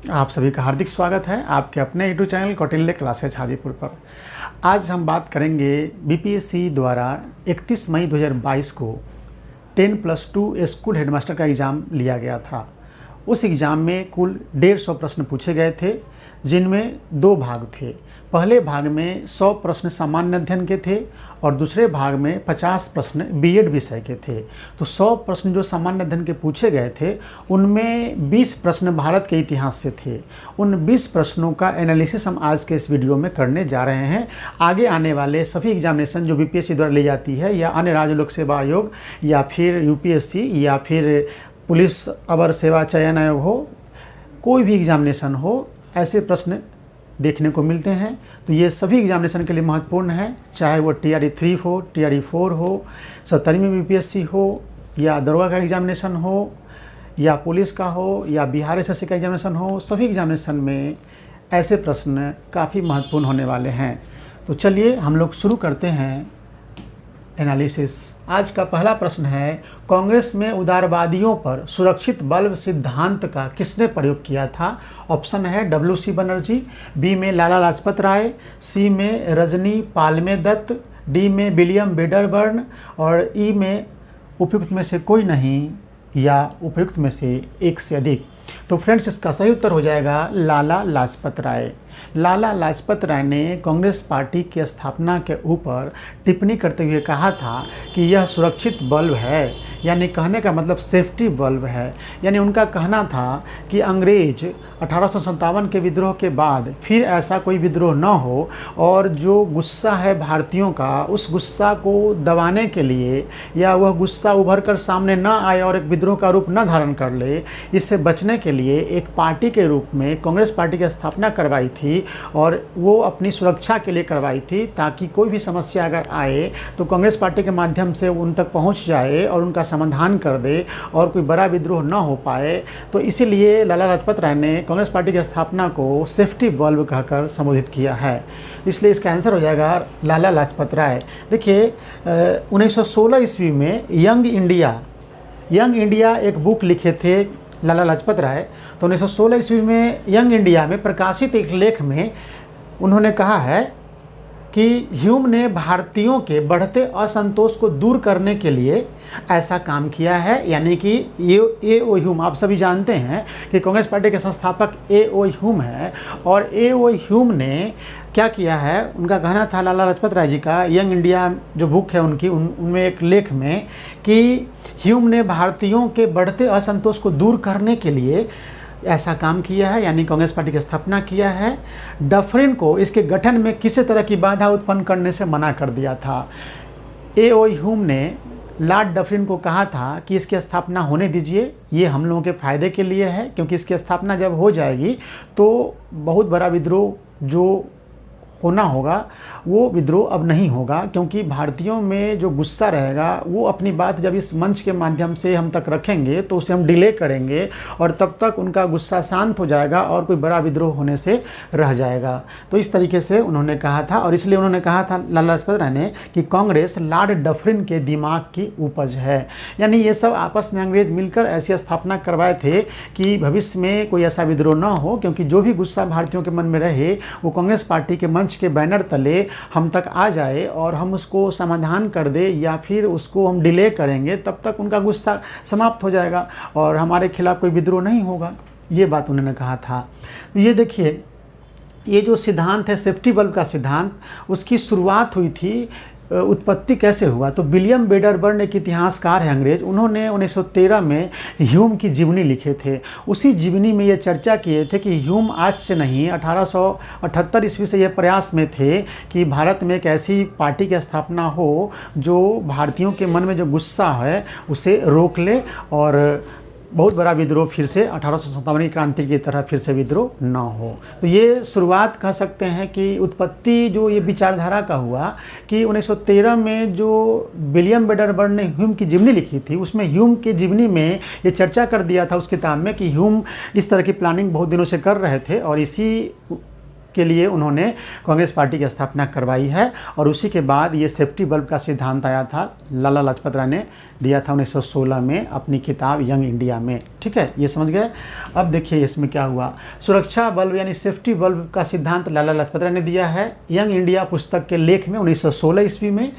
आप सभी का हार्दिक स्वागत है आपके अपने YouTube channel Kautilya classes Hajipur पर। आज हम बात करेंगे बीपीएससी द्वारा 31 मई 2022 को 10+2 स्कूल हेडमास्टर का एग्ज़ाम लिया गया था। उस एग्ज़ाम में कुल 150 प्रश्न पूछे गए थे, जिनमें दो भाग थे। पहले भाग में 100 प्रश्न सामान्य अध्ययन के थे और दूसरे भाग में 50 प्रश्न बीएड विषय के थे। तो 100 प्रश्न जो सामान्य अध्ययन के पूछे गए थे, उनमें 20 प्रश्न भारत के इतिहास से थे। उन 20 प्रश्नों का एनालिसिस हम आज के इस वीडियो में करने जा रहे हैं। आगे आने वाले सभी एग्जामिनेशन जो बीपीएससी द्वारा ली जाती है, या अन्य राज्य लोक सेवा आयोग, या फिर यूपीएससी, या फिर पुलिस अवर सेवा चयन आयोग हो, कोई भी एग्जामिनेशन हो, ऐसे प्रश्न देखने को मिलते हैं। तो ये सभी एग्जामिनेशन के लिए महत्वपूर्ण है, चाहे वो TRE 3 हो, TRE 4 हो, 70वीं बीपीएससी हो, या दरोगा का एग्जामिनेशन हो, या पुलिस का हो, या बिहार एसएससी का एग्जामिनेशन हो। सभी एग्जामिनेशन में ऐसे प्रश्न काफ़ी महत्वपूर्ण होने वाले हैं। तो चलिए हम लोग शुरू करते हैं एनालिसिस। आज का पहला प्रश्न है, कांग्रेस में उदारवादियों पर सुरक्षित बल्ब सिद्धांत का किसने प्रयोग किया था? ऑप्शन है WC बनर्जी, बी में लाला लाजपत राय, सी में रजनी पालमे दत्त, डी में विलियम वेडरबर्न और ई में उपयुक्त में से कोई नहीं, या उपयुक्त में से एक से अधिक। तो फ्रेंड्स, इसका सही उत्तर हो जाएगा लाला लाजपत राय। लाला लाजपत राय ने कांग्रेस पार्टी की स्थापना के ऊपर टिप्पणी करते हुए कहा था कि यह सुरक्षित बल्ब है, यानी कहने का मतलब सेफ्टी बल्ब है। यानी उनका कहना था कि अंग्रेज 1857 के विद्रोह के बाद फिर ऐसा कोई विद्रोह न हो, और जो गुस्सा है भारतीयों का, उस गुस्सा को दबाने के लिए, या वह गुस्सा उभर कर सामने न आए और एक विद्रोह का रूप न धारण कर ले, इससे बचने के लिए एक पार्टी के रूप में कांग्रेस पार्टी की स्थापना करवाई थी। और वो अपनी सुरक्षा के लिए करवाई थी, ताकि कोई भी समस्या अगर आए तो कांग्रेस पार्टी के माध्यम से उन तक पहुंच जाए और उनका समाधान कर दे, और कोई बड़ा विद्रोह न हो पाए। तो इसीलिए लाला लाजपत राय ने कांग्रेस पार्टी की स्थापना को सेफ्टी बल्ब कहकर संबोधित किया है। इसलिए इसका आंसर हो जाएगा लाला लाजपत राय। देखिए, 1916 ईस्वी में यंग इंडिया एक बुक लिखे थे लाला लाजपत राय। तो 1916 ईस्वी में यंग इंडिया में प्रकाशित एक लेख में उन्होंने कहा है कि ह्यूम ने भारतीयों के बढ़ते असंतोष को दूर करने के लिए ऐसा काम किया है। यानी कि A.O. ह्यूम, आप सभी जानते हैं कि कांग्रेस पार्टी के संस्थापक A.O. ह्यूम है, और A.O. ह्यूम ने क्या किया है, उनका कहना था लाला लाजपत राय जी का, यंग इंडिया जो बुक है उनकी, उनमें एक लेख में, कि ह्यूम ने भारतीयों के बढ़ते असंतोष को दूर करने के लिए ऐसा काम किया है, यानी कांग्रेस पार्टी की स्थापना किया है। डफरिन को इसके गठन में किसी तरह की बाधा उत्पन्न करने से मना कर दिया था। A.O. ह्यूम ने लॉर्ड डफरिन को कहा था कि इसकी स्थापना होने दीजिए, ये हम लोगों के फ़ायदे के लिए है, क्योंकि इसकी स्थापना जब हो जाएगी तो बहुत बड़ा विद्रोह जो होना होगा वो विद्रोह अब नहीं होगा, क्योंकि भारतीयों में जो गुस्सा रहेगा वो अपनी बात जब इस मंच के माध्यम से हम तक रखेंगे तो उसे हम डिले करेंगे, और तब तक उनका गुस्सा शांत हो जाएगा और कोई बड़ा विद्रोह होने से रह जाएगा। तो इस तरीके से उन्होंने कहा था, और इसलिए उन्होंने कहा था लाला लाजपत राय ने कि कांग्रेस लॉर्ड डफरिन के दिमाग की उपज है। यानी ये सब आपस में अंग्रेज मिलकर ऐसी स्थापना करवाए थे कि भविष्य में कोई ऐसा विद्रोह न हो, क्योंकि जो भी गुस्सा भारतीयों के मन में रहे वो कांग्रेस पार्टी के मंच के बैनर तले हम तक आ जाए और हम उसको समाधान कर दे, या फिर उसको हम डिले करेंगे, तब तक उनका गुस्सा समाप्त हो जाएगा और हमारे खिलाफ कोई विद्रोह नहीं होगा। ये बात उन्होंने कहा था। ये देखिए, ये जो सिद्धांत है सेफ्टी बल्ब का सिद्धांत, उसकी शुरुआत हुई थी, उत्पत्ति कैसे हुआ? तो विलियम वेडरबर्न एक इतिहासकार है अंग्रेज, उन्होंने 1913 में ह्यूम की जीवनी लिखे थे। उसी जीवनी में ये चर्चा किए थे कि ह्यूम आज से नहीं, 1878 ईस्वी से ये प्रयास में थे कि भारत में एक ऐसी पार्टी की स्थापना हो जो भारतीयों के मन में जो गुस्सा है उसे रोक ले, और बहुत बड़ा विद्रोह फिर से 1857 की क्रांति की तरह फिर से विद्रोह न हो। तो ये शुरुआत कह सकते हैं कि उत्पत्ति जो ये विचारधारा का हुआ कि 1913 में जो विलियम वेडरबर्न ने ह्यूम की जीवनी लिखी थी, उसमें ह्यूम की जीवनी में ये चर्चा कर दिया था उस किताब में कि ह्यूम इस तरह की प्लानिंग बहुत दिनों से कर रहे थे, और इसी के लिए उन्होंने कांग्रेस पार्टी की स्थापना करवाई है। और उसी के बाद ये सेफ्टी बल्ब का सिद्धांत आया था, लाला लाजपत राय ने दिया था 1916 में अपनी किताब यंग इंडिया में। ठीक है, ये समझ गए। अब देखिए इसमें क्या हुआ। सुरक्षा बल्ब यानी सेफ्टी बल्ब का सिद्धांत लाला लाजपत राय ने दिया है यंग इंडिया पुस्तक के लेख में 1916 ईस्वी में।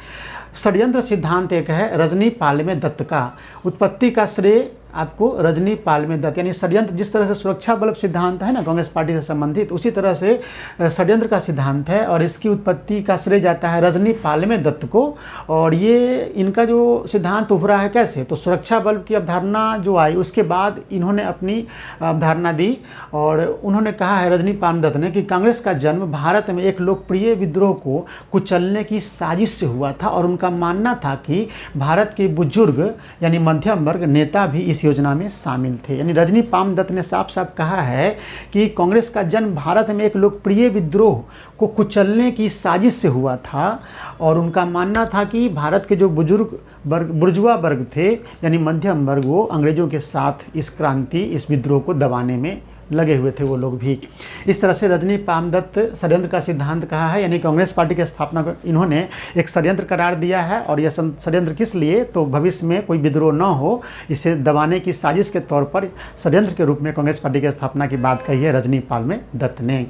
षड्यंत्र सिद्धांत एक है रजनी पालमे दत्त का। उत्पत्ति का श्रेय आपको रजनी पालमे दत्त, यानी षड्यंत्र, जिस तरह से सुरक्षा बल्ब सिद्धांत है ना कांग्रेस पार्टी से संबंधित, उसी तरह से षड्यंत्र का सिद्धांत है और इसकी उत्पत्ति का श्रेय जाता है रजनी पालमे दत्त को। और ये इनका जो सिद्धांत उभरा है कैसे, तो सुरक्षा बल्ब की अवधारणा जो आई उसके बाद इन्होंने अपनी अवधारणा दी और उन्होंने कहा है रजनी पालमे दत्त ने कि कांग्रेस का जन्म भारत में एक लोकप्रिय विद्रोह को कुचलने की साजिश से हुआ था और उनका मानना था कि भारत के बुजुर्ग यानी मध्यम वर्ग नेता भी इस योजना में शामिल थे। यानी रजनी पाम दत्त ने साफ साफ कहा है कि कांग्रेस का जन्म भारत में एक लोकप्रिय विद्रोह को कुचलने की साजिश से हुआ था और उनका मानना था कि भारत के जो बुजुर्ग वर्ग बुर्जुआ वर्ग थे यानी मध्यम वर्ग, वो अंग्रेजों के साथ इस क्रांति इस विद्रोह को दबाने में लगे हुए थे वो लोग भी। इस तरह से रजनी पाम दत्त षड्यंत्र का सिद्धांत कहा है, यानी कांग्रेस पार्टी की स्थापना को इन्होंने एक षड्यंत्र करार दिया है। और यह षड्यंत्र किस लिए, तो भविष्य में कोई विद्रोह न हो इसे दबाने की साजिश के तौर पर षड्यंत्र के रूप में कांग्रेस पार्टी की स्थापना की बात कही है रजनी पालमे दत्त ने।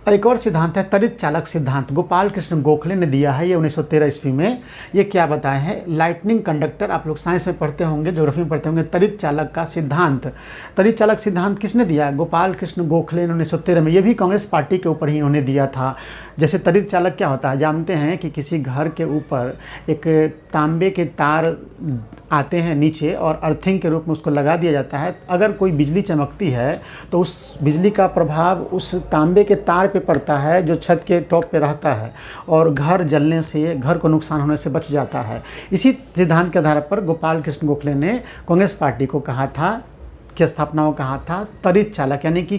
एक और सिद्धांत है तड़ित चालक सिद्धांत, गोपाल कृष्ण गोखले ने दिया है ये 1913 ईस्वी में। ये क्या बताए हैं, लाइटनिंग कंडक्टर, आप लोग साइंस में पढ़ते होंगे, ज्योग्राफी में पढ़ते होंगे, तड़ित चालक का सिद्धांत। तड़ित चालक सिद्धांत किसने दिया, गोपाल कृष्ण गोखले ने 1913 में। ये भी कांग्रेस पार्टी के ऊपर ही इन्होंने दिया था। जैसे तड़ित चालक क्या होता है, जानते हैं कि किसी घर के ऊपर एक तांबे के तार आते हैं नीचे और अर्थिंग के रूप में उसको लगा दिया जाता है। अगर कोई बिजली चमकती है तो उस बिजली का प्रभाव उस तांबे के तार पे पड़ता है जो छत के टॉप पे रहता है और घर जलने से, घर को नुकसान होने से बच जाता है। इसी सिद्धांत के आधार पर गोपाल कृष्ण गोखले ने कांग्रेस पार्टी को कहा था की स्थापना को कहा था तड़ित चालक, यानी कि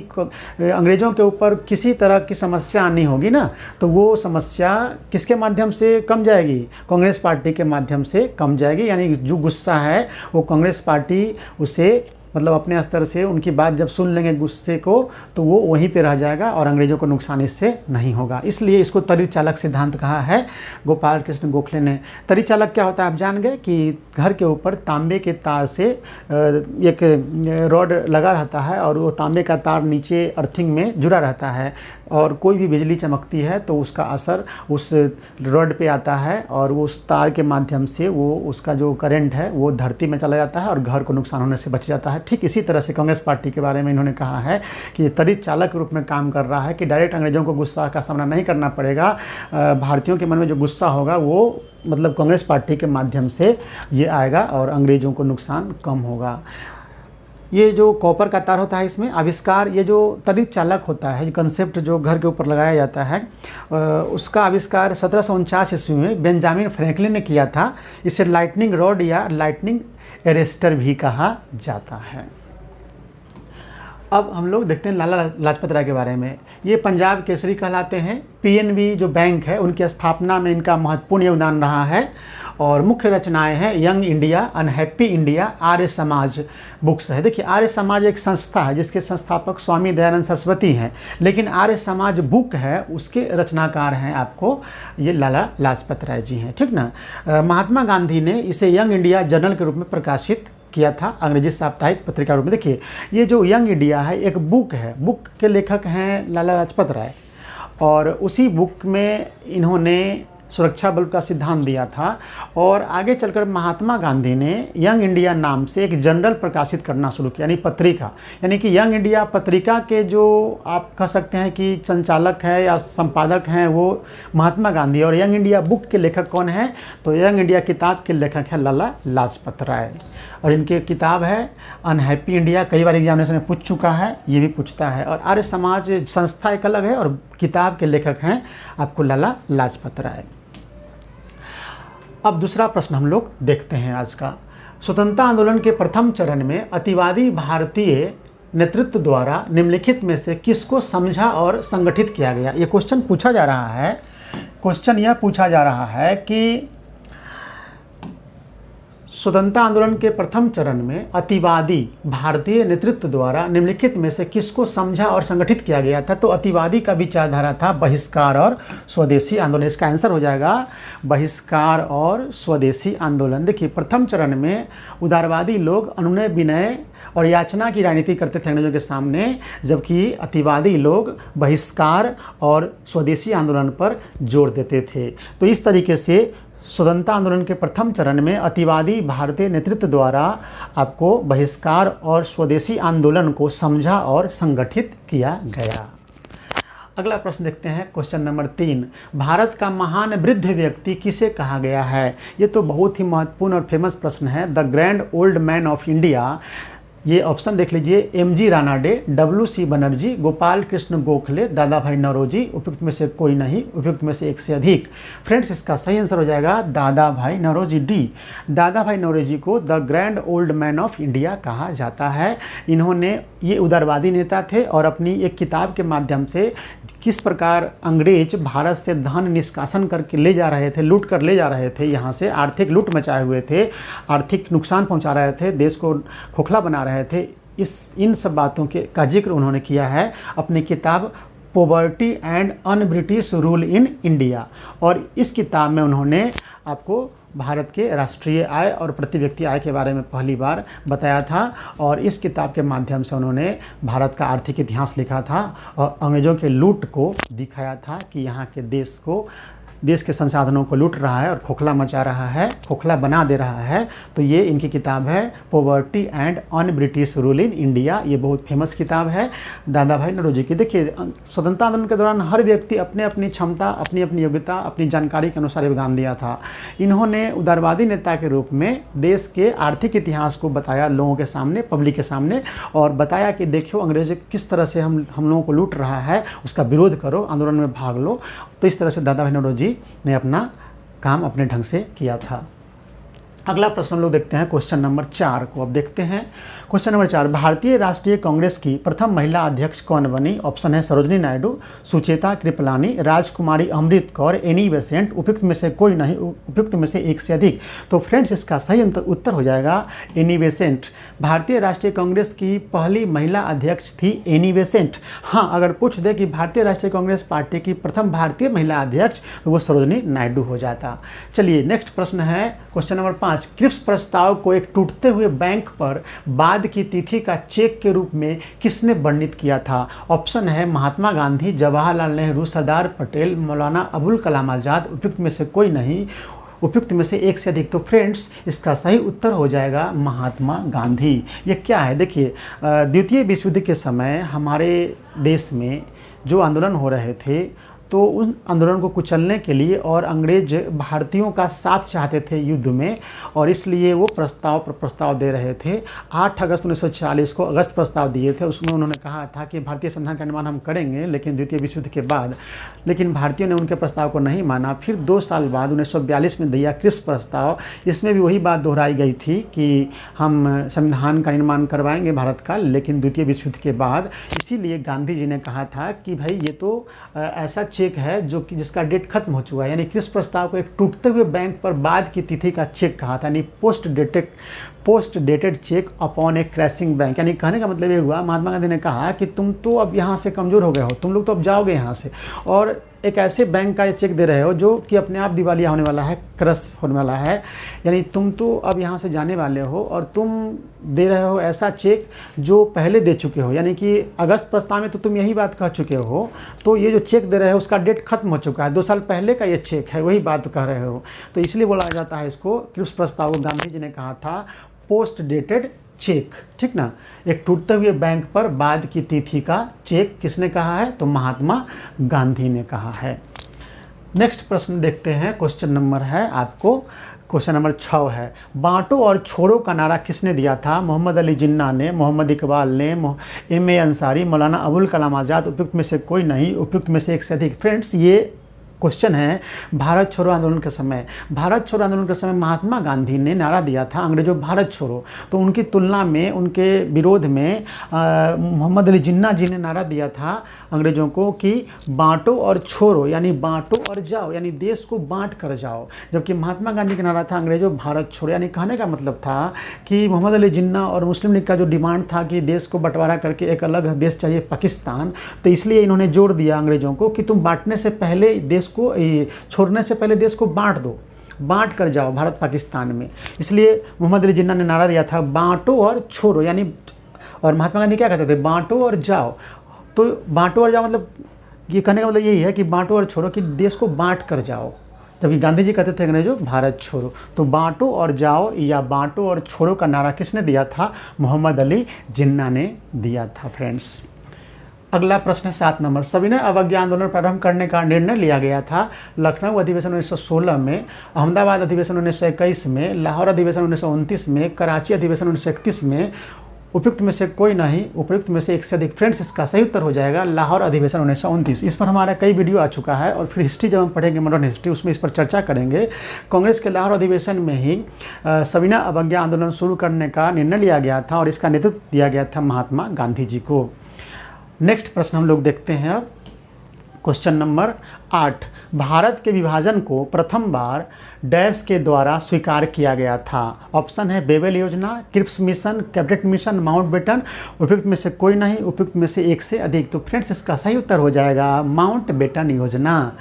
अंग्रेज़ों के ऊपर किसी तरह की समस्या आनी होगी ना तो वो समस्या किसके माध्यम से कम जाएगी, कांग्रेस पार्टी के माध्यम से कम जाएगी। यानी जो गुस्सा है वो कांग्रेस पार्टी उसे मतलब अपने स्तर से उनकी बात जब सुन लेंगे गुस्से को तो वो वहीं पे रह जाएगा और अंग्रेज़ों को नुकसान इससे नहीं होगा। इसलिए इसको तड़ित चालक सिद्धांत कहा है गोपाल कृष्ण गोखले ने। तड़ित चालक क्या होता है आप जान गए कि घर के ऊपर तांबे के तार से एक रॉड लगा रहता है और वो तांबे का तार नीचे अर्थिंग में जुड़ा रहता है और कोई भी बिजली चमकती है तो उसका असर उस रॉड पे आता है और उस तार के माध्यम से वो उसका जो करंट है वो धरती में चला जाता है और घर को नुकसान होने से बच जाता है। ठीक इसी तरह से कांग्रेस पार्टी के बारे में इन्होंने कहा है कि तड़ित चालक के रूप में काम कर रहा है कि डायरेक्ट अंग्रेज़ों को गुस्सा का सामना नहीं करना पड़ेगा। भारतीयों के मन में जो गुस्सा होगा वो मतलब कांग्रेस पार्टी के माध्यम से ये आएगा और अंग्रेज़ों को नुकसान कम होगा। ये जो कॉपर का तार होता है इसमें आविष्कार, ये जो तड़ित चालक होता है, कंसेप्ट जो घर के ऊपर लगाया जाता है उसका आविष्कार 1749 ईस्वी में बेंजामिन फ्रैंकलिन ने किया था। इसे लाइटनिंग रॉड या लाइटनिंग एरेस्टर भी कहा जाता है। अब हम लोग देखते हैं लाला लाजपत राय के बारे में। ये पंजाब केसरी कहलाते हैं। पीएनबी जो बैंक है उनकी स्थापना में इनका महत्वपूर्ण योगदान रहा है और मुख्य रचनाएं हैं young India, unhappy India, Arya Samaj books है। देखिए आर्य समाज एक संस्था है जिसके संस्थापक स्वामी दयानंद सरस्वती हैं, लेकिन आर्य समाज बुक है उसके रचनाकार हैं आपको ये लाला लाजपत राय जी हैं। ठीक ना। महात्मा गांधी ने इसे यंग इंडिया जर्नल के रूप में प्रकाशित किया था, अंग्रेजी साप्ताहिक पत्रिका रूप में। देखिए ये जो यंग इंडिया है एक बुक है, बुक के लेखक हैं लाला लाजपत राय और उसी बुक में इन्होंने सुरक्षा बल्ब का सिद्धांत दिया था और आगे चलकर महात्मा गांधी ने यंग इंडिया नाम से एक जर्नल प्रकाशित करना शुरू किया, यानी पत्रिका। यानी कि यंग इंडिया पत्रिका के जो आप कह सकते हैं कि संचालक है या संपादक हैं वो महात्मा गांधी और यंग इंडिया बुक के लेखक कौन है, तो यंग इंडिया किताब के लेखक है लाला लाजपत राय और इनकी किताब है अनहैप्पी इंडिया। कई बार एग्जामिनेशन में पूछ चुका है, ये भी पूछता है। और आर्य समाज संस्था एक अलग है और किताब के लेखक हैं आपको लाला लाजपत राय। अब दूसरा प्रश्न हम लोग देखते हैं आज का। स्वतंत्रता आंदोलन के प्रथम चरण में अतिवादी भारतीय नेतृत्व द्वारा निम्नलिखित में से किसको समझा और संगठित किया गया। ये क्वेश्चन पूछा जा रहा है। क्वेश्चन यह पूछा जा रहा है कि स्वतंत्रता आंदोलन के प्रथम चरण में अतिवादी भारतीय नेतृत्व द्वारा निम्नलिखित में से किसको समझा और संगठित किया गया था? तो अतिवादी का विचारधारा था बहिष्कार और स्वदेशी आंदोलन। इसका आंसर हो जाएगा बहिष्कार और स्वदेशी आंदोलन। देखिए, प्रथम चरण में उदारवादी लोग अनुनय विनय और याचना की राजनीति करते थे अंग्रेजों के सामने, जबकि अतिवादी लोग बहिष्कार और स्वदेशी आंदोलन पर जोर देते थे। तो इस तरीके से स्वतंत्रता आंदोलन के प्रथम चरण में अतिवादी भारतीय नेतृत्व द्वारा आपको बहिष्कार और स्वदेशी आंदोलन को समझा और संगठित किया गया। अगला प्रश्न देखते हैं, क्वेश्चन नंबर 3। भारत का महान वृद्ध व्यक्ति किसे कहा गया है? ये तो बहुत ही महत्वपूर्ण और फेमस प्रश्न है। The grand old man of India, ये ऑप्शन देख लीजिए, एम.जी. रानाडे, W.C. बनर्जी, गोपाल कृष्ण गोखले, दादा भाई नौरोजी, उपयुक्त में से कोई नहीं, उपयुक्त में से एक से अधिक। फ्रेंड्स, इसका सही आंसर हो जाएगा दादा भाई नौरोजी, डी। दादा भाई नौरोजी को the grand old man of India कहा जाता है। इन्होंने, ये उदारवादी नेता थे और अपनी एक किताब के माध्यम से किस प्रकार अंग्रेज भारत से धन निष्कासन करके ले जा रहे थे, लूट कर ले जा रहे थे, यहाँ से आर्थिक लूट मचाए हुए थे, आर्थिक नुकसान पहुँचा रहे थे, देश को खोखला बना रहे थे, इन सब बातों के का जिक्र उन्होंने किया है अपनी किताब poverty and un British rule in India. और इस किताब में उन्होंने आपको भारत के राष्ट्रीय आय और प्रति व्यक्ति आय के बारे में पहली बार बताया था, और इस किताब के माध्यम से उन्होंने भारत का आर्थिक इतिहास लिखा था और अंग्रेज़ों के लूट को दिखाया था कि यहाँ के देश के संसाधनों को लूट रहा है और खोखला मचा रहा है, खोखला बना दे रहा है। तो ये इनकी किताब है poverty and un British rule in India. ये बहुत फेमस किताब है दादा भाई नौरोजी की। देखिए, स्वतंत्रता आंदोलन के दौरान हर व्यक्ति अपने अपनी क्षमता, अपनी अपनी योग्यता, अपनी जानकारी के अनुसार योगदान दिया था। इन्होंने उदारवादी नेता के रूप में देश के आर्थिक इतिहास को बताया लोगों के सामने, पब्लिक के सामने, और बताया कि देखियो अंग्रेज किस तरह से हम लोगों को लूट रहा है, उसका विरोध करो, आंदोलन में भाग लो। तो इस तरह से दादा भाई नौरोजी ने अपना काम अपने ढंग से किया था। अगला प्रश्न हम लोग देखते हैं, क्वेश्चन नंबर 4 को अब देखते हैं। क्वेश्चन नंबर 4, भारतीय राष्ट्रीय कांग्रेस की प्रथम महिला अध्यक्ष कौन बनी? ऑप्शन है सरोजनी नायडू, सुचेता कृपलानी, राजकुमारी अमृत कौर, एनी बेसेंट, उपयुक्त में से कोई नहीं, उपयुक्त में से एक से अधिक। तो फ्रेंड्स, इसका सही उत्तर हो जाएगा एनी बेसेंट। भारतीय राष्ट्रीय कांग्रेस की पहली महिला अध्यक्ष थी एनी बेसेंट। हाँ, अगर पूछ दे कि भारतीय राष्ट्रीय कांग्रेस पार्टी की प्रथम भारतीय महिला अध्यक्ष, तो वो सरोजनी नायडू हो जाता। चलिए, नेक्स्ट प्रश्न है क्वेश्चन नंबर 5। क्रिप्स प्रस्ताव को एक टूटते हुए बैंक पर बाद की तिथि का चेक के रूप में किसने वर्णित किया था? ऑप्शन है महात्मा गांधी, जवाहरलाल नेहरू, सरदार पटेल, मौलाना अबुल कलाम आज़ाद, उपयुक्त में से कोई नहीं, उपयुक्त में से एक से अधिक। तो फ्रेंड्स, इसका सही उत्तर हो जाएगा महात्मा गांधी। ये क्या है? देखिए, द्वितीय विश्व युद्ध के समय हमारे देश में जो आंदोलन हो रहे थे, तो उन आंदोलन को कुचलने के लिए और अंग्रेज भारतीयों का साथ चाहते थे युद्ध में, और इसलिए वो प्रस्ताव दे रहे थे। 8 अगस्त 1940 को अगस्त प्रस्ताव दिए थे। उसमें उन्होंने कहा था कि भारतीय संविधान का निर्माण हम करेंगे, लेकिन द्वितीय विश्व युद्ध के बाद। लेकिन भारतीयों ने उनके प्रस्ताव को नहीं माना। फिर 2 साल बाद 1942 में दिया क्रिप्स प्रस्ताव। इसमें भी वही बात दोहराई गई थी कि हम संविधान का निर्माण करवाएंगे भारत का, लेकिन द्वितीय विश्व युद्ध के बाद। इसीलिए गांधी जी ने कहा था कि भाई ये तो ऐसा चेक है जो कि जिसका डेट खत्म हो चुका है। यानी क्रिप्स प्रस्ताव को एक टूटते हुए बैंक पर बाद की तिथि का चेक कहा था, यानी पोस्ट डेटेड चेक अपॉन ए क्रैशिंग बैंक। यानी कहने का मतलब ये हुआ, महात्मा गांधी ने कहा कि तुम तो अब यहाँ से कमज़ोर हो गए हो, तुम लोग तो अब जाओगे यहाँ से, और एक ऐसे बैंक का चेक दे रहे हो जो कि अपने आप दिवालिया होने वाला है, क्रश होने वाला है। यानी तुम तो अब यहाँ से जाने वाले हो और तुम दे रहे हो ऐसा चेक जो पहले दे चुके हो। यानी कि अगस्त प्रस्ताव में तो तुम यही बात कह चुके हो, तो ये जो चेक दे रहे हो उसका डेट खत्म हो चुका है, 2 साल पहले का ये चेक है, वही बात कह रहे हो। तो इसलिए बोला जाता है इसको, क्रिप्स प्रस्ताव को गांधी जी ने कहा था पोस्ट डेटेड चेक, ठीक ना। एक टूटते हुए बैंक पर बाद की तिथि का चेक किसने कहा है? तो महात्मा गांधी ने कहा है। नेक्स्ट प्रश्न देखते हैं, क्वेश्चन नंबर है आपको, क्वेश्चन नंबर 6 है। बांटो और छोड़ो का नारा किसने दिया था? मोहम्मद अली जिन्ना ने, मोहम्मद इकबाल ने, M.A. अंसारी, मौलाना अबुल कलाम आज़ाद, उपयुक्त में से कोई नहीं, उपयुक्त में से एक से अधिक। फ्रेंड्स, ये क्वेश्चन है, भारत छोड़ो आंदोलन के समय, भारत छोड़ो आंदोलन के समय महात्मा गांधी ने नारा दिया था अंग्रेजों भारत छोड़ो, तो उनकी तुलना में, उनके विरोध में मोहम्मद अली जिन्ना जी ने नारा दिया था अंग्रेजों को कि बांटो और छोड़ो, यानी बांटो और जाओ, यानी देश को बांट कर जाओ। जबकि महात्मा गांधी का नारा था अंग्रेजों भारत छोड़ो, यानी कहने का मतलब था कि मोहम्मद अली जिन्ना और मुस्लिम लीग का जो डिमांड था कि देश को बंटवारा करके एक अलग देश चाहिए पाकिस्तान, तो इसलिए इन्होंने जोर दिया अंग्रेजों को कि तुम बांटने से पहले देश को, छोड़ने से पहले देश को बांट दो, बांट कर जाओ भारत पाकिस्तान में। इसलिए मोहम्मद अली जिन्ना ने नारा दिया था बांटो और छोड़ो, यानी, और महात्मा गांधी क्या कहते थे, बांटो और जाओ। तो बांटो और जाओ मतलब, ये कहने का मतलब यही है कि बांटो और छोड़ो, कि देश को बांट कर जाओ। जबकि गांधी जी कहते थे अंग्रेजों भारत छोड़ो। तो बांटो और जाओ या बांटो और छोड़ो का नारा किसने दिया था? मोहम्मद अली जिन्ना ने दिया था फ्रेंड्स। अगला प्रश्न है 7 नंबर। सविनय अवज्ञा आंदोलन प्रारंभ करने का निर्णय लिया गया था लखनऊ अधिवेशन 1916 में, अहमदाबाद अधिवेशन 1921 में, लाहौर अधिवेशन 1929 में, कराची अधिवेशन 1931 में। उपयुक्त में से कोई नहीं, उपयुक्त में से एक से अधिक। फ्रेंड्स, इसका सही उत्तर हो जाएगा लाहौर अधिवेशन 1929। इस पर हमारा कई वीडियो आ चुका है, और फिर हिस्ट्री जब हम पढ़ेंगे, मॉडर्न हिस्ट्री, उसमें इस पर चर्चा करेंगे। कांग्रेस के लाहौर अधिवेशन में ही सविनय अवज्ञा आंदोलन शुरू करने का निर्णय लिया गया था, और इसका नेतृत्व दिया गया था महात्मा गांधी जी को। नेक्स्ट प्रश्न हम लोग देखते हैं अब, क्वेश्चन नंबर 8। भारत के विभाजन को प्रथम बार डैश के द्वारा स्वीकार किया गया था। ऑप्शन है बेबेल योजना, Cripps mission, cabinet mission, Mountbatten. उपयुक्त में से कोई नहीं, उपयुक्त में से एक से अधिक। तो फ्रेंड्स, इसका सही उत्तर हो जाएगा माउंटबेटन योजना।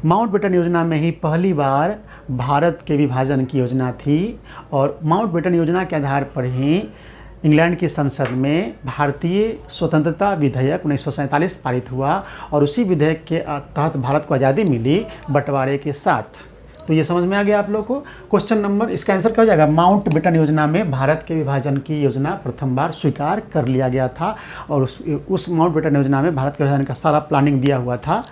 माउंटबेटन योजना में ही पहली बार भारत के विभाजन की योजना थी, और माउंटबेटन योजना के आधार पर ही इंग्लैंड की संसद में भारतीय स्वतंत्रता विधेयक 1947 पारित हुआ, और उसी विधेयक के तहत भारत को आज़ादी मिली बंटवारे के साथ। तो ये समझ में आ गया आप लोगों को। क्वेश्चन नंबर, इसका आंसर क्या हो जाएगा? माउंटबेटन योजना में भारत के विभाजन की योजना प्रथम बार स्वीकार कर लिया गया था, और उस माउंटबेटन योजना में भारत के विभाजन का सारा प्लानिंग दिया हुआ था।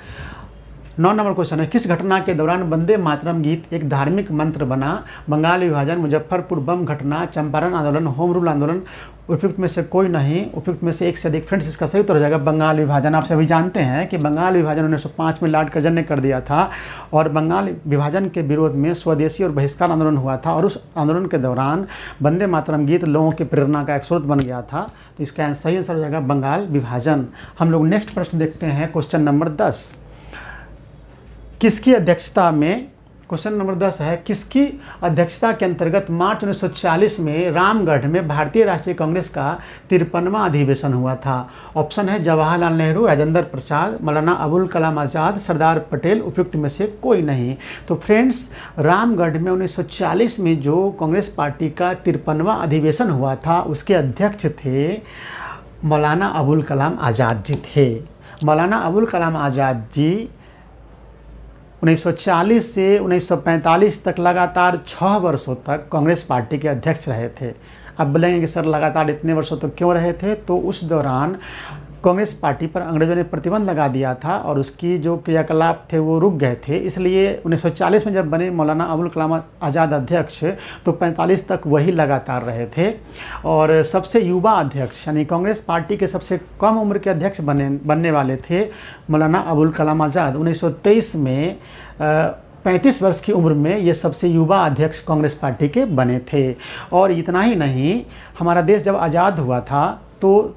9 नंबर क्वेश्चन है, किस घटना के दौरान वंदे मातरम गीत एक धार्मिक मंत्र बना? बंगाल विभाजन, मुजफ्फरपुर बम घटना, चंपारण आंदोलन, होम रूल आंदोलन। उपयुक्त में से कोई नहीं, उपयुक्त में से एक से अधिक। फ्रेंड्स, इसका सही उत्तर हो जाएगा बंगाल विभाजन। आप सभी जानते हैं कि बंगाल विभाजन 1905 में लॉर्ड कर्जन ने कर दिया था, और बंगाल विभाजन के विरोध में स्वदेशी और बहिष्कार आंदोलन हुआ था, और उस आंदोलन के दौरान वंदे मातरम गीत लोगों की प्रेरणा का एक स्रोत बन गया था। तो इसका सही आंसर हो जाएगा बंगाल विभाजन। हम लोग नेक्स्ट प्रश्न देखते हैं, क्वेश्चन नंबर 10। किसकी अध्यक्षता में, क्वेश्चन नंबर 10 है, किसकी अध्यक्षता के अंतर्गत मार्च 1940 में रामगढ़ में भारतीय राष्ट्रीय कांग्रेस का 53वां अधिवेशन हुआ था? ऑप्शन है जवाहरलाल नेहरू, राजेंद्र प्रसाद, मौलाना अबुल कलाम आज़ाद, सरदार पटेल। उपयुक्त में से कोई नहीं। तो फ्रेंड्स, रामगढ़ में 1940 में जो कांग्रेस पार्टी का 53वां अधिवेशन हुआ था, उसके अध्यक्ष थे मौलाना अबुल कलाम आज़ाद जी थे। मौलाना अबुल कलाम आज़ाद जी 1940 से 1945 तक लगातार 6 वर्षों तक कांग्रेस पार्टी के अध्यक्ष रहे थे। अब बोलेंगे कि सर लगातार इतने वर्षों तक क्यों रहे थे? तो उस दौरान कांग्रेस पार्टी पर अंग्रेजों ने प्रतिबंध लगा दिया था, और उसकी जो क्रियाकलाप थे वो रुक गए थे। इसलिए 1940 में जब बने मौलाना अबुल कलाम आज़ाद अध्यक्ष, तो 45 तक वही लगातार रहे थे। और सबसे युवा अध्यक्ष, यानी कांग्रेस पार्टी के सबसे कम उम्र के अध्यक्ष बनने वाले थे मौलाना अबुल कलाम आज़ाद। 1923 में 35 वर्ष की उम्र में ये सबसे युवा अध्यक्ष कांग्रेस पार्टी के बने थे। और इतना ही नहीं, हमारा देश जब आज़ाद हुआ था, तो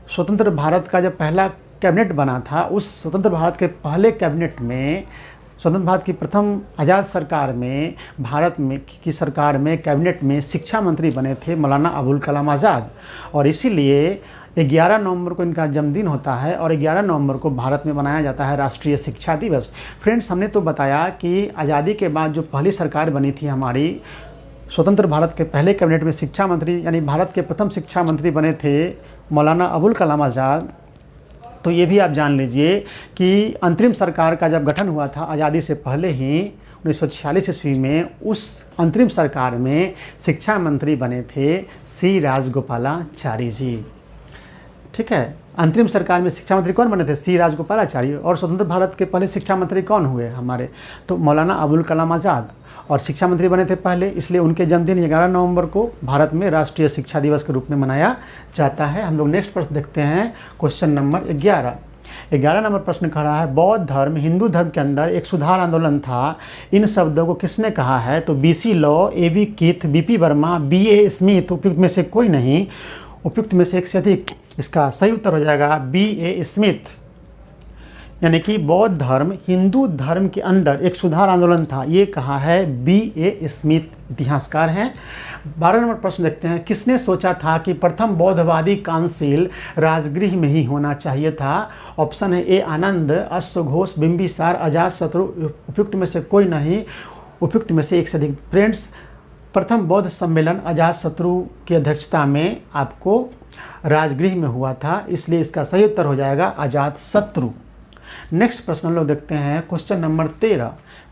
स्वतंत्र भारत का जब पहला कैबिनेट बना था, उस स्वतंत्र भारत के पहले कैबिनेट में, स्वतंत्र भारत की प्रथम आज़ाद सरकार में, भारत में की सरकार में, कैबिनेट में शिक्षा मंत्री बने थे मौलाना अबुल कलाम आज़ाद। और इसीलिए 11 नवंबर को इनका जन्मदिन होता है, और 11 नवंबर को भारत में मनाया जाता है राष्ट्रीय शिक्षा दिवस। फ्रेंड्स, हमने तो बताया कि आज़ादी के बाद जो पहली सरकार बनी थी हमारी, स्वतंत्र भारत के पहले कैबिनेट में शिक्षा मंत्री, यानी भारत के प्रथम शिक्षा मंत्री बने थे मौलाना अबुल कलाम आज़ाद। तो ये भी आप जान लीजिए कि अंतरिम सरकार का जब गठन हुआ था आज़ादी से पहले ही 1946 ईस्वी में, उस अंतरिम सरकार में शिक्षा मंत्री बने थे सी राजगोपालाचारी जी। ठीक है, अंतरिम सरकार में शिक्षा मंत्री कौन बने थे? सी राजगोपालाचारी। और स्वतंत्र भारत के पहले शिक्षा मंत्री कौन हुए हमारे? तो मौलाना अबुल कलाम आज़ाद, और शिक्षा मंत्री बने थे पहले, इसलिए उनके जन्मदिन 11 नवंबर को भारत में राष्ट्रीय शिक्षा दिवस के रूप में मनाया जाता है। हम लोग नेक्स्ट प्रश्न देखते हैं, क्वेश्चन नंबर 11। 11 नंबर प्रश्न कह रहा है बौद्ध धर्म हिंदू धर्म के अंदर एक सुधार आंदोलन था, इन शब्दों को किसने कहा है? तो BC लॉ, AB किथ, BP वर्मा, BA स्मिथ, उपयुक्त में से कोई नहीं, उपयुक्त में से एक से अधिक। इसका सही उत्तर हो जाएगा BA स्मिथ। यानी कि बौद्ध धर्म हिंदू धर्म के अंदर एक सुधार आंदोलन था, ये कहा है BA स्मिथ, इतिहासकार हैं। 12 नंबर प्रश्न देखते हैं, किसने सोचा था कि प्रथम बौद्धवादी काउंसिल राजगृह में ही होना चाहिए था? ऑप्शन है A आनंद, अश्वघोष, बिंबिसार, अजातशत्रु, उपयुक्त में से कोई नहीं, उपयुक्त में से एक से अधिक। फ्रेंड्स, प्रथम बौद्ध सम्मेलन अजातशत्रु की अध्यक्षता में आपको राजगृह में हुआ था, इसलिए इसका सही उत्तर हो जाएगा अजातशत्रु। नेक्स्ट प्रश्न हम लोग देखते हैं क्वेश्चन नंबर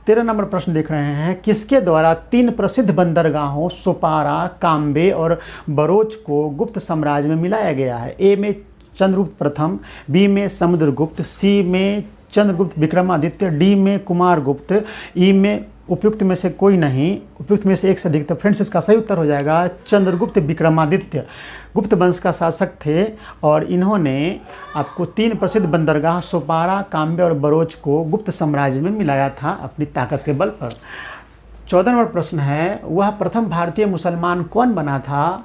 13 नंबर प्रश्न देख रहे हैं, किसके द्वारा 3 प्रसिद्ध बंदरगाहों सोपारा, काम्बे और बरोच को गुप्त साम्राज्य में मिलाया गया है? ए में चंद्रगुप्त प्रथम, बी में समुद्रगुप्त, सी में चंद्रगुप्त विक्रमादित्य, डी में कुमारगुप्त, ई में उपयुक्त में से कोई नहीं, उपयुक्त में से एक से अधिक। तो फ्रेंड्स, इसका सही उत्तर हो जाएगा चंद्रगुप्त विक्रमादित्य। गुप्त वंश का शासक थे और इन्होंने आपको 3 प्रसिद्ध बंदरगाह सोपारा, काम्बे और बरोच को गुप्त साम्राज्य में मिलाया था अपनी ताकत के बल पर। 14 नंबर प्रश्न है, वह प्रथम भारतीय मुसलमान कौन बना था?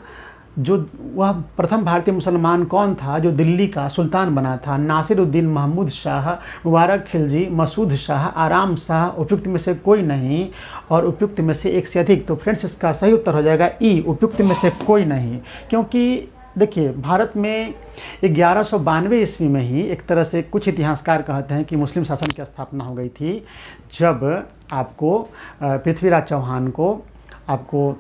वह प्रथम भारतीय मुसलमान कौन था जो दिल्ली का सुल्तान बना था? नासिरुद्दीन महमूद शाह, मुबारक खिलजी, मसूद शाह, आराम शाह, उपयुक्त में से कोई नहीं और उपयुक्त में से एक से अधिक। तो फ्रेंड्स, इसका सही उत्तर हो जाएगा ई, उपयुक्त में से कोई नहीं। क्योंकि देखिए, भारत में 1192 ईस्वी में ही एक तरह से कुछ इतिहासकार कहते हैं कि मुस्लिम शासन की स्थापना हो गई थी, जब आपको पृथ्वीराज चौहान को आपको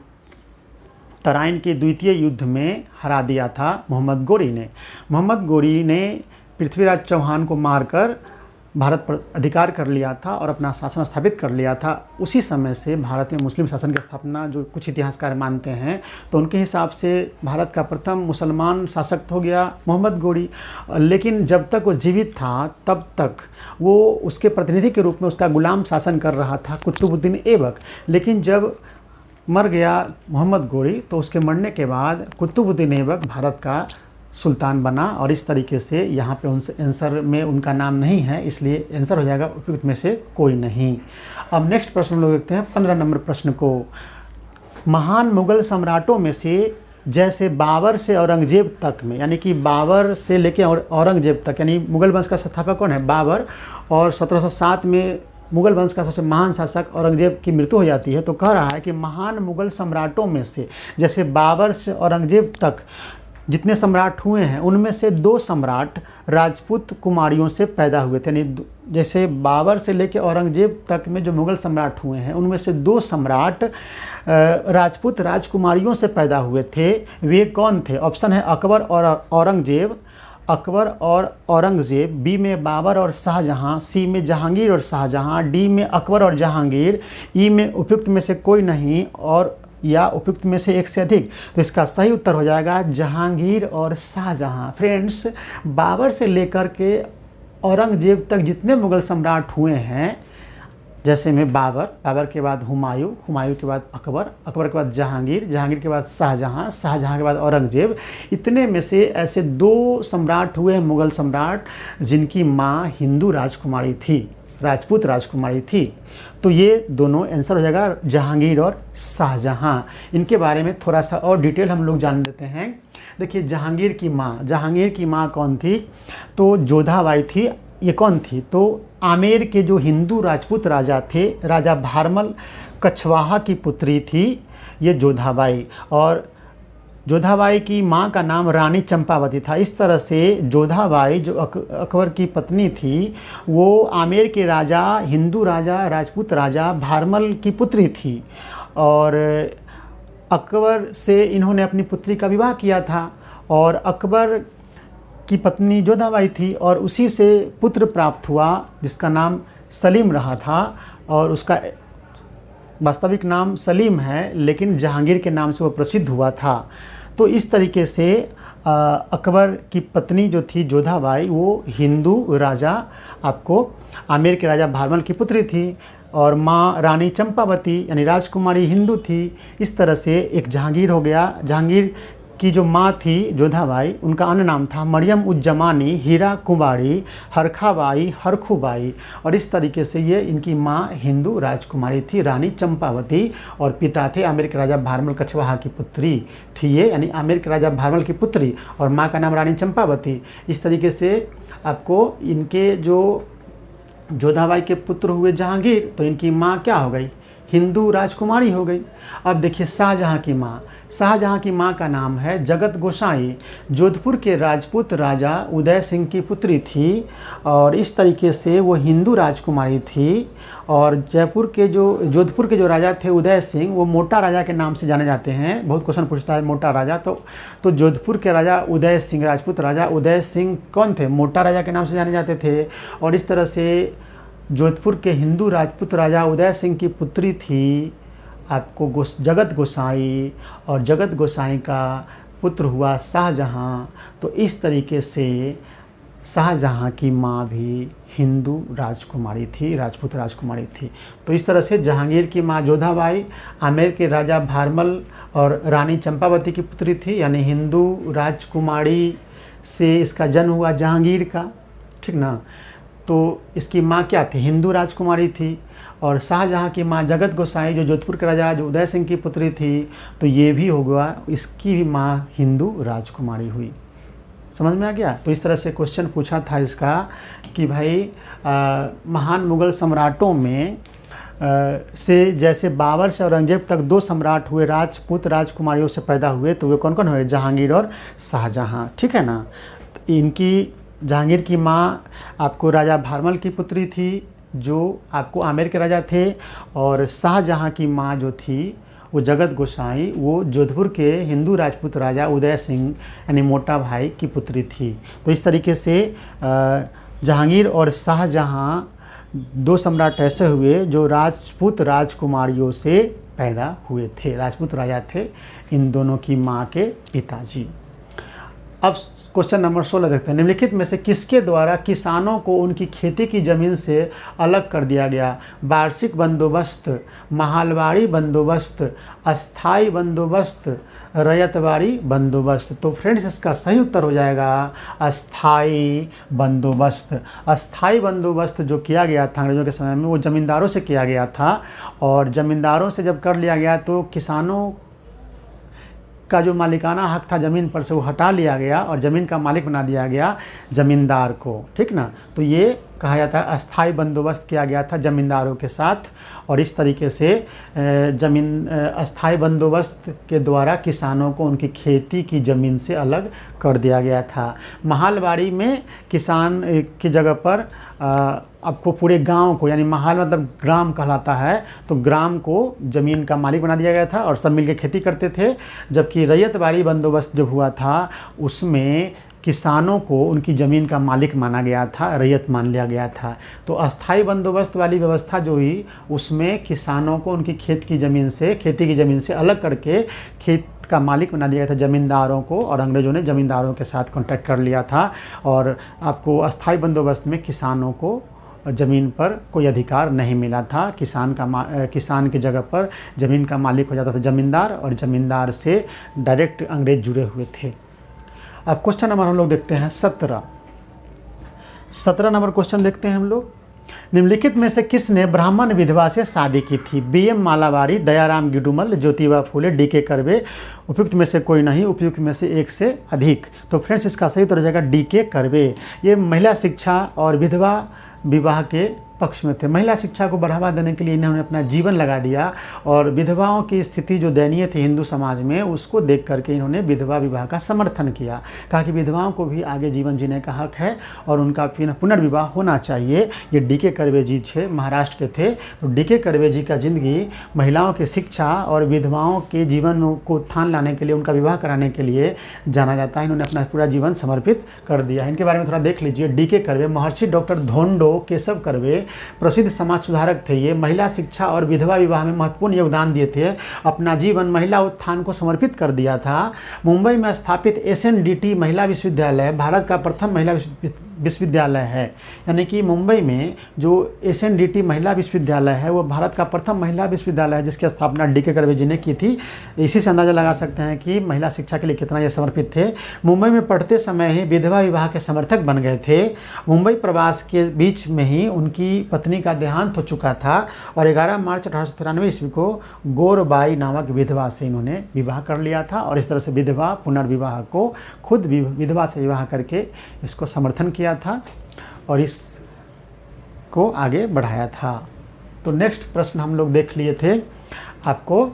तराइन के द्वितीय युद्ध में हरा दिया था मोहम्मद गोरी ने। मोहम्मद गोरी ने पृथ्वीराज चौहान को मारकर भारत पर अधिकार कर लिया था और अपना शासन स्थापित कर लिया था। उसी समय से भारत में मुस्लिम शासन की स्थापना जो कुछ इतिहासकार मानते हैं, तो उनके हिसाब से भारत का प्रथम मुसलमान शासक हो गया मोहम्मद गोरी। लेकिन जब तक वो जीवित था तब तक वो उसके प्रतिनिधि के रूप में उसका गुलाम शासन कर रहा था कुतुबुद्दीन ऐबक। लेकिन जब मर गया मोहम्मद गोरी, तो उसके मरने के बाद कुतुबुद्दीन ऐबक भारत का सुल्तान बना और इस तरीके से यहाँ पे उनसे आंसर में उनका नाम नहीं है, इसलिए आंसर हो जाएगा उपयुक्त में से कोई नहीं। अब नेक्स्ट प्रश्न हम लोग देखते हैं 15 नंबर प्रश्न को। महान मुगल सम्राटों में से जैसे बाबर से औरंगजेब तक में, यानी कि बाबर से लेके औरंगजेब तक, यानी मुगल वंश का संस्थापक कौन है? बाबर। और 1707 में मुगल वंश का सबसे महान शासक औरंगजेब की मृत्यु हो जाती है। तो कह रहा है कि महान मुगल सम्राटों में से जैसे बाबर से औरंगजेब तक जितने सम्राट हुए हैं, उनमें से 2 सम्राट राजपूत कुमारियों से पैदा हुए थे। यानी जैसे बाबर से लेकर औरंगजेब तक में जो मुगल सम्राट हुए हैं, उनमें से 2 सम्राट राजपूत राजकुमारियों से पैदा हुए थे। वे कौन थे? ऑप्शन है अकबर और औरंगजेब, अकबर और औरंगजेब, बी में बाबर और शाहजहां, सी में जहांगीर और शाहजहां, डी में अकबर और जहांगीर, ई में उपयुक्त में से कोई नहीं और या उपयुक्त में से एक से अधिक। तो इसका सही उत्तर हो जाएगा जहांगीर और शाहजहां। फ्रेंड्स, बाबर से लेकर के औरंगजेब तक जितने मुगल सम्राट हुए हैं, जैसे में बाबर के बाद हुमायूं के बाद अकबर के बाद जहांगीर के बाद शाहजहां के बाद औरंगजेब, इतने में से ऐसे 2 सम्राट हुए हैं मुगल सम्राट जिनकी माँ हिंदू राजकुमारी थी, राजपूत राजकुमारी थी। तो ये दोनों आंसर हो जाएगा जहांगीर और शाहजहां। इनके बारे में थोड़ा सा और डिटेल हम लोग जान लेते हैं। देखिए, जहांगीर की माँ कौन थी? तो जोधाबाई थी। ये कौन थी? तो आमेर के जो हिंदू राजपूत राजा थे, राजा भारमल कछवाहा की पुत्री थी ये जोधाबाई। और जोधाबाई की माँ का नाम रानी चंपावती था। इस तरह से जोधाबाई जो अकबर की पत्नी थी, वो आमेर के राजा, हिंदू राजा, राजपूत राजा भारमल की पुत्री थी। और अकबर से इन्होंने अपनी पुत्री का विवाह किया था और अकबर की पत्नी जोधाबाई थी और उसी से पुत्र प्राप्त हुआ जिसका नाम सलीम रहा था। और उसका वास्तविक नाम सलीम है, लेकिन जहांगीर के नाम से वो प्रसिद्ध हुआ था। तो इस तरीके से अकबर की पत्नी जो थी जोधाबाई, वो हिंदू राजा आपको आमेर के राजा भारमल की पुत्री थी और माँ रानी चंपावती यानी राजकुमारी हिंदू थी। इस तरह से एक जहांगीर हो गया। जहांगीर की जो माँ थी जोधाबाई, उनका अन्य नाम था मरियम उज जमानी, हीरा कुमारी, हरखाबाई, हरखूबाई। और इस तरीके से ये इनकी माँ हिंदू राजकुमारी थी, रानी चंपावती। और पिता थे आमेर के राजा भारमल कछवाहा की पुत्री थी ये, यानी आमेर के राजा भारमल की पुत्री, और माँ का नाम रानी चंपावती। इस तरीके से आपको इनके जो जोधाबाई के पुत्र हुए जहांगीर, तो इनकी माँ क्या हो गई, हिंदू राजकुमारी हो गई। अब देखिए शाहजहाँ की माँ, शाहजहाँ की माँ का नाम है जगत गोसाई, जोधपुर के राजपूत राजा उदय सिंह की पुत्री थी। और इस तरीके से वो हिंदू राजकुमारी थी। और जोधपुर के जो राजा थे उदय सिंह, वो मोटा राजा के नाम से जाने जाते हैं। बहुत क्वेश्चन पूछता है मोटा राजा, तो जोधपुर के राजा उदय सिंह, राजपूत राजा उदय सिंह कौन थे, मोटा राजा के नाम से जाने जाते थे। और इस तरह से जोधपुर के हिंदू राजपूत राजा उदय सिंह की पुत्री थी आपको जगत गोसाई, और जगत गोसाई का पुत्र हुआ शाहजहाँ। तो इस तरीके से शाहजहाँ की माँ भी हिंदू राजकुमारी थी, राजपूत राजकुमारी थी। तो इस तरह से जहांगीर की माँ जोधाबाई आमेर के राजा भारमल और रानी चंपावती की पुत्री थी, यानी हिंदू राजकुमारी से इसका जन्म हुआ जहांगीर का, ठीक ना। तो इसकी माँ क्या थी, हिंदू राजकुमारी थी। और शाहजहाँ की माँ जगत गोसाई जो जोधपुर के राजा जो उदय सिंह की पुत्री थी, तो ये भी हो गया, इसकी भी माँ हिंदू राजकुमारी हुई। समझ में आ गया। तो इस तरह से क्वेश्चन पूछा था इसका कि भाई महान मुग़ल सम्राटों में से जैसे बाबर से औरंगजेब तक 2 सम्राट हुए, राजपूत राजकुमारियों से पैदा हुए, तो वे कौन कौन हुए, जहांगीर और शाहजहाँ, ठीक है ना। तो इनकी जहांगीर की माँ आपको राजा भारमल की पुत्री थी जो आपको आमेर के राजा थे। और शाहजहाँ की माँ जो थी वो जगत गोसाई, वो जोधपुर के हिंदू राजपूत राजा उदय सिंह यानी मोटा भाई की पुत्री थी। तो इस तरीके से जहांगीर और शाहजहाँ 2 सम्राट ऐसे हुए जो राजपूत राजकुमारियों से पैदा हुए थे, राजपूत राजा थे इन दोनों की माँ के पिताजी। अब क्वेश्चन नंबर 16 देखते हैं। निम्नलिखित में से किसके द्वारा किसानों को उनकी खेती की ज़मीन से अलग कर दिया गया, वार्षिक बंदोबस्त, महालवाड़ी बंदोबस्त, अस्थाई बंदोबस्त, रैयतवाड़ी बंदोबस्त। तो फ्रेंड्स इसका सही उत्तर हो जाएगा अस्थाई बंदोबस्त। अस्थाई बंदोबस्त जो किया गया था अंग्रेज़ों के समय में, वो ज़मींदारों से किया गया था। और ज़मींदारों से जब कर लिया गया तो किसानों का जो मालिकाना हक था ज़मीन पर से वो हटा लिया गया और ज़मीन का मालिक बना दिया गया ज़मींदार को, ठीक ना। तो ये कहा जाता है अस्थाई बंदोबस्त किया गया था ज़मींदारों के साथ। और इस तरीके से अस्थाई बंदोबस्त के द्वारा किसानों को उनकी खेती की ज़मीन से अलग कर दिया गया था। महालवाड़ी में किसान की जगह पर आपको पूरे गांव को, यानी महाल मतलब ग्राम कहलाता है, तो ग्राम को ज़मीन का मालिक बना दिया गया था और सब मिलकर खेती करते थे। जबकि रैयतवाड़ी बंदोबस्त जब हुआ था उसमें किसानों को उनकी ज़मीन का मालिक माना गया था, रैयत मान लिया गया था। तो अस्थाई बंदोबस्त वाली व्यवस्था जो हुई उसमें किसानों को उनकी खेती की ज़मीन से अलग करके खेत का मालिक बना दिया था ज़मींदारों को, और अंग्रेज़ों ने ज़मींदारों के साथ कॉन्टैक्ट कर लिया था। और आपको अस्थाई बंदोबस्त में किसानों को ज़मीन पर कोई अधिकार नहीं मिला था। किसान की जगह पर ज़मीन का मालिक हो जाता था ज़मींदार, और ज़मींदार से डायरेक्ट अंग्रेज़ जुड़े हुए थे। अब क्वेश्चन नंबर हम लोग देखते हैं 17 नंबर क्वेश्चन देखते हैं हम लोग। निम्नलिखित में से किसने ब्राह्मण विधवा से शादी की थी, BM मालावारी, Dayaram Gidumal, Jyotiba Phule, DK curve. उपयुक्त में से कोई नहीं, उपयुक्त में से एक से अधिक। तो फ्रेंड्स इसका सही उत्तर हो जाएगा DK कर्वे। ये महिला शिक्षा और विधवा विवाह के पक्ष में थे। महिला शिक्षा को बढ़ावा देने के लिए इन्होंने अपना जीवन लगा दिया, और विधवाओं की स्थिति जो दयनीय थी हिंदू समाज में उसको देख करके इन्होंने विधवा विवाह का समर्थन किया। कहा कि विधवाओं को भी आगे जीवन जीने का हक है और उनका पुनर्विवाह होना चाहिए। ये DK कर्वे जी थे, महाराष्ट्र के थे। तो DK कर्वे जी का ज़िंदगी महिलाओं की शिक्षा और विधवाओं के जीवन को उत्थान लाने के लिए, उनका विवाह कराने के लिए जाना जाता है। इन्होंने अपना पूरा जीवन समर्पित कर दिया। इनके बारे में थोड़ा देख लीजिए। DK कर्वे महर्षि डॉक्टर धोंडो केशव कर्वे प्रसिद्ध समाज सुधारक थे। ये महिला शिक्षा और विधवा विवाह में महत्वपूर्ण योगदान दिए थे। अपना जीवन महिला उत्थान को समर्पित कर दिया था। मुंबई में स्थापित SNDT महिला विश्वविद्यालय भारत का प्रथम महिला विश्वविद्यालय है, यानी कि मुंबई में जो SNDT महिला विश्वविद्यालय है वो भारत का प्रथम महिला विश्वविद्यालय है, जिसकी स्थापना D.K. कर्वे जी ने की थी। इसी से अंदाज़ा लगा सकते हैं कि महिला शिक्षा के लिए कितना ये समर्पित थे। मुंबई में पढ़ते समय ही विधवा विवाह के समर्थक बन गए थे। मुंबई प्रवास के बीच में ही उनकी पत्नी का देहांत हो चुका था और 11 मार्च 1893 ईस्वी को गौरबाई नामक विधवा से इन्होंने विवाह कर लिया था और इस तरह से विधवा पुनर्विवाह को खुद विधवा से विवाह करके इसको समर्थन किया था और इसको आगे बढ़ाया था। तो नेक्स्ट प्रश्न हम लोग देख लिए थे। आपको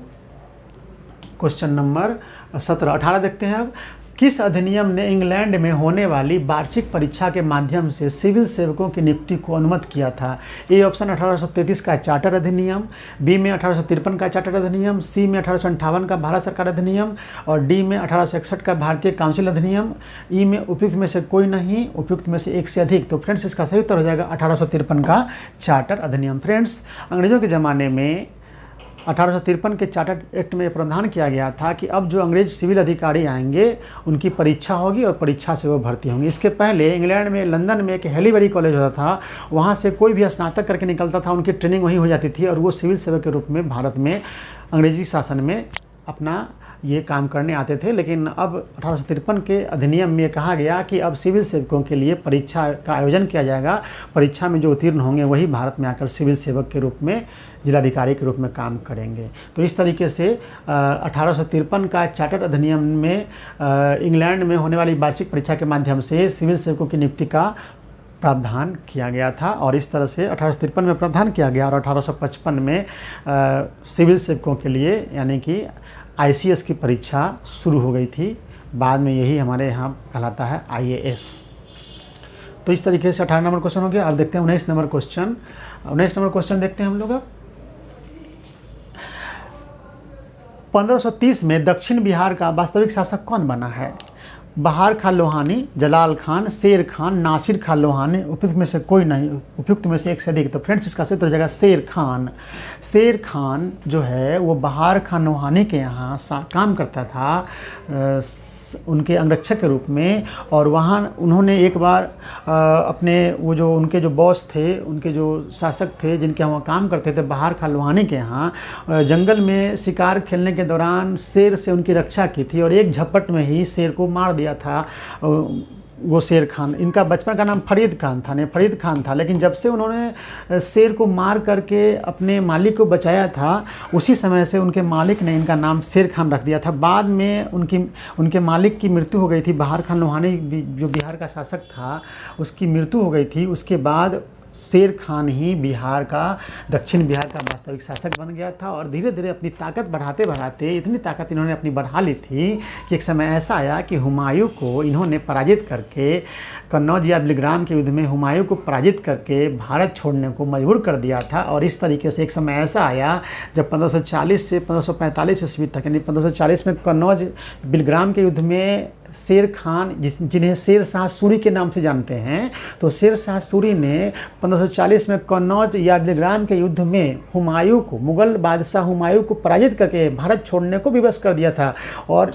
क्वेश्चन नंबर 17-18 देखते हैं। अब किस अधिनियम ने इंग्लैंड में होने वाली वार्षिक परीक्षा के माध्यम से सिविल सेवकों की नियुक्ति को अनुमत किया था? ए ऑप्शन 1833 का चार्टर अधिनियम, बी में 1853 का चार्टर अधिनियम, सी में 1858 का भारत सरकार अधिनियम और डी में 1861 का भारतीय काउंसिल अधिनियम। ई में उपयुक्त में से कोई नहीं, उपयुक्त में से एक से अधिक। तो फ्रेंड्स इसका सही उत्तर हो जाएगा 1853 का चार्टर अधिनियम। फ्रेंड्स अंग्रेजों के ज़माने में 1853 के चार्टर एक्ट में प्रावधान किया गया था कि अब जो अंग्रेज सिविल अधिकारी आएंगे उनकी परीक्षा होगी और परीक्षा से वो भर्ती होंगे। इसके पहले इंग्लैंड में लंदन में एक हेलीबरी कॉलेज होता था, वहाँ से कोई भी स्नातक करके निकलता था, उनकी ट्रेनिंग वहीं हो जाती थी और वो सिविल सेवक के रूप में भारत में अंग्रेजी शासन में अपना ये काम करने आते थे। लेकिन अब 1853 के अधिनियम में कहा गया कि अब सिविल सेवकों के लिए परीक्षा का आयोजन किया जाएगा। परीक्षा में जो उत्तीर्ण होंगे वही भारत में आकर सिविल सेवक के रूप में, जिलाधिकारी के रूप में काम करेंगे। तो इस तरीके से 1853 का चार्टर अधिनियम में इंग्लैंड में होने वाली वार्षिक परीक्षा के माध्यम से सिविल सेवकों की नियुक्ति का प्रावधान किया गया था और इस तरह से 1853 में प्रावधान किया गया और 1855 में सिविल सेवकों के लिए यानी कि ICS की परीक्षा शुरू हो गई थी। बाद में यही हमारे यहाँ कहलाता है IAS। तो इस तरीके से 18 नंबर क्वेश्चन हो गया। अब देखते हैं 19 नंबर क्वेश्चन। 19 नंबर क्वेश्चन देखते हैं हम लोग। अब 1530 में दक्षिण बिहार का वास्तविक शासक कौन बना है? बहार खान लोहानी, जलाल खान, शेर खान, नासिर खान लोहानी। उपयुक्त में से कोई नहीं, उपयुक्त में से एक से अधिक। तो फ्रेंड्स इसका सही उत्तर हो जाएगा शेर खान। शेर खान जो है वो बहार खान लोहानी के यहाँ काम करता था उनके अंगरक्षक के रूप में और वहाँ उन्होंने एक बार अपने वो जो उनके जो बॉस थे, उनके जो शासक थे जिनके यहाँ काम करते थे बहार खान लोहानी के यहाँ, जंगल में शिकार खेलने के दौरान शेर से उनकी रक्षा की थी और एक झपट में ही शेर को मार दिया था वो शेर खान। इनका बचपन का नाम फरीद खान था, लेकिन जब से उन्होंने शेर को मार करके अपने मालिक को बचाया था उसी समय से उनके मालिक ने इनका नाम शेर खान रख दिया था। बाद में उनके मालिक की मृत्यु हो गई थी। बहार खान लोहानी जो बिहार का शासक था उसकी मृत्यु हो गई थी। उसके बाद शेर खान ही बिहार का, दक्षिण बिहार का वास्तविक शासक बन गया था और धीरे धीरे अपनी ताकत बढ़ाते बढ़ाते इतनी ताकत इन्होंने अपनी बढ़ा ली थी कि एक समय ऐसा आया कि हुमायूं को इन्होंने पराजित करके, कन्नौज या बिलग्राम के युद्ध में हुमायूं को पराजित करके भारत छोड़ने को मजबूर कर दिया था। और इस तरीके से एक समय ऐसा आया जब 1540 से 1545 ईस्वी तक, यानी 1540 में कन्नौज बिलग्राम के युद्ध में शेर खान, जिन्हें शेर शाह सूरी के नाम से जानते हैं, तो शेर शाह सूरी ने 1540 में कन्नौज या बिलग्राम के युद्ध में हुमायूं को, मुगल बादशाह हुमायूं को पराजित करके भारत छोड़ने को विवश कर दिया था। और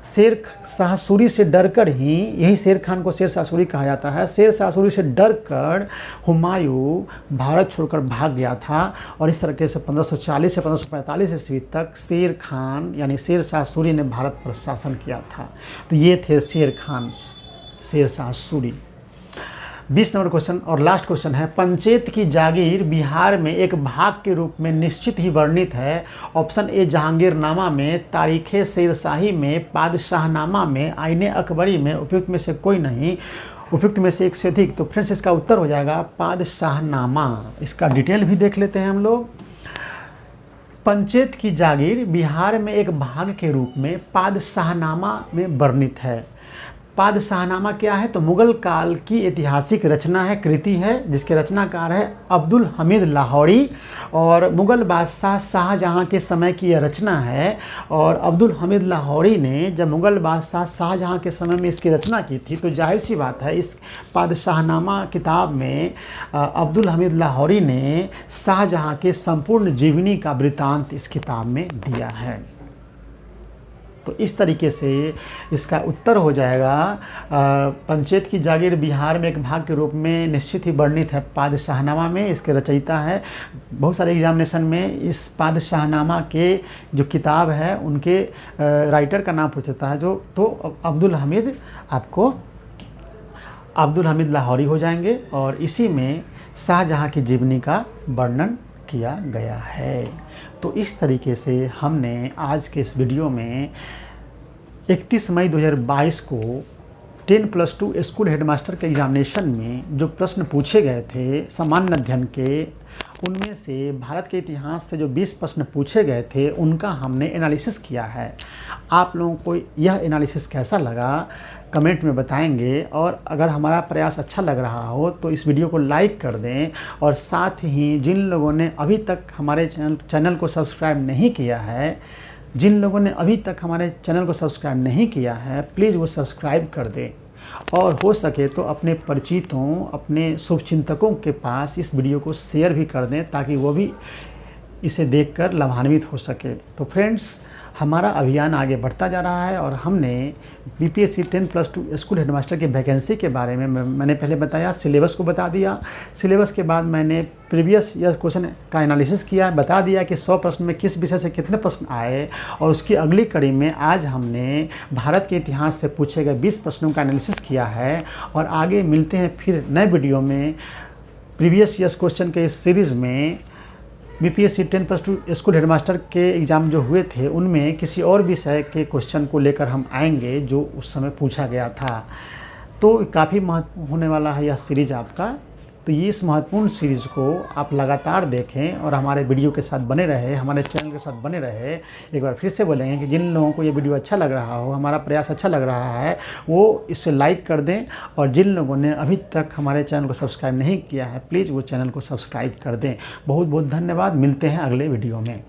शेर शाह सूरी से डरकर ही, यही शेर खान को शेर शाह सूरी कहा जाता है, शेर शाह सूरी से डरकर हुमायूं भारत छोड़कर भाग गया था। और इस तरीके से 1540 से 1545 ईस्वी तक शेर खान यानी शेर शाह सूरी ने भारत पर शासन किया था। तो ये थे शेर खान, शेर शाह सूरी। 20 नंबर क्वेश्चन और लास्ट क्वेश्चन है, पंचेत की जागीर बिहार में एक भाग के रूप में निश्चित ही वर्णित है। ऑप्शन ए जहांगीरनामा में, तारीख़े शेरशाही में, पादशाहनामा में, आईने अकबरी में। उपयुक्त में से कोई नहीं, उपयुक्त में से एक से अधिक। तो फ्रेंड्स इसका उत्तर हो जाएगा पादशाहनामा। इसका डिटेल भी देख लेते हैं हम लोग। पंचेत की जागीर बिहार में एक भाग के रूप में पादशाहनामा में वर्णित है। पादशाहनामा क्या है? तो मुगल काल की ऐतिहासिक रचना है, कृति है, जिसके रचनाकार है अब्दुल हमीद लाहौरी। और मुगल बादशाह शाहजहां के समय की यह रचना है। और अब्दुल हमीद लाहौरी ने जब मुगल बादशाह शाहजहां के समय में इसकी रचना की थी, तो जाहिर सी बात है इस पादशाहनामा किताब में अब्दुल हमीद लाहौरी ने शाहजहां के संपूर्ण जीवनी का वृतांत इस किताब में दिया है। तो इस तरीके से इसका उत्तर हो जाएगा पंचायत की जागीर बिहार में एक भाग के रूप में निश्चित ही वर्णित है पादशाहनामा में। इसके रचयिता है, बहुत सारे एग्जामिनेशन में इस पादशाहनामा के जो किताब है उनके राइटर का नाम पूछता है जो, तो अब्दुल हमीद लाहौरी हो जाएंगे। और इसी में शाहजहाँ की जीवनी का वर्णन किया गया है। तो इस तरीके से हमने आज के इस वीडियो में 31 मई 2022 को 10+2 स्कूल हेडमास्टर के एग्जामिनेशन में जो प्रश्न पूछे गए थे सामान्य अध्ययन के, उनमें से भारत के इतिहास से जो 20 प्रश्न पूछे गए थे उनका हमने एनालिसिस किया है। आप लोगों को यह एनालिसिस कैसा लगा कमेंट में बताएंगे, और अगर हमारा प्रयास अच्छा लग रहा हो तो इस वीडियो को लाइक कर दें। और साथ ही जिन लोगों ने अभी तक हमारे चैनल को सब्सक्राइब नहीं किया है, प्लीज़ वो सब्सक्राइब कर दें, और हो सके तो अपने परिचितों, अपने शुभचिंतकों के पास इस वीडियो को शेयर भी कर दें ताकि वो भी इसे देखकर लाभान्वित हो सके। तो फ्रेंड्स, हमारा अभियान आगे बढ़ता जा रहा है और हमने बीपीएससी 10+2 स्कूल हेडमास्टर की वैकेंसी के बारे में मैंने पहले बताया, सिलेबस को बता दिया। सिलेबस के बाद मैंने प्रीवियस ईयर क्वेश्चन का एनालिसिस किया, बता दिया कि 100 प्रश्न में किस विषय से कितने प्रश्न आए। और उसकी अगली कड़ी में आज हमने भारत के इतिहास से पूछे गए 20 प्रश्नों का एनालिसिस किया है। और आगे मिलते हैं फिर नए वीडियो में प्रीवियस ईयर्स क्वेश्चन के इस सीरीज़ में। बीपीएससी 10+2 स्कूल हेडमास्टर के एग्ज़ाम जो हुए थे उनमें किसी और विषय के क्वेश्चन को लेकर हम आएंगे जो उस समय पूछा गया था। तो काफ़ी महत्व होने वाला है यह सीरीज़ आपका। तो ये इस महत्वपूर्ण सीरीज़ को आप लगातार देखें और हमारे वीडियो के साथ बने रहे, हमारे चैनल के साथ बने रहे। एक बार फिर से बोलेंगे कि जिन लोगों को ये वीडियो अच्छा लग रहा हो, हमारा प्रयास अच्छा लग रहा है, वो इसे लाइक कर दें। और जिन लोगों ने अभी तक हमारे चैनल को सब्सक्राइब नहीं किया है, प्लीज़ वो चैनल को सब्सक्राइब कर दें। बहुत बहुत धन्यवाद। मिलते हैं अगले वीडियो में।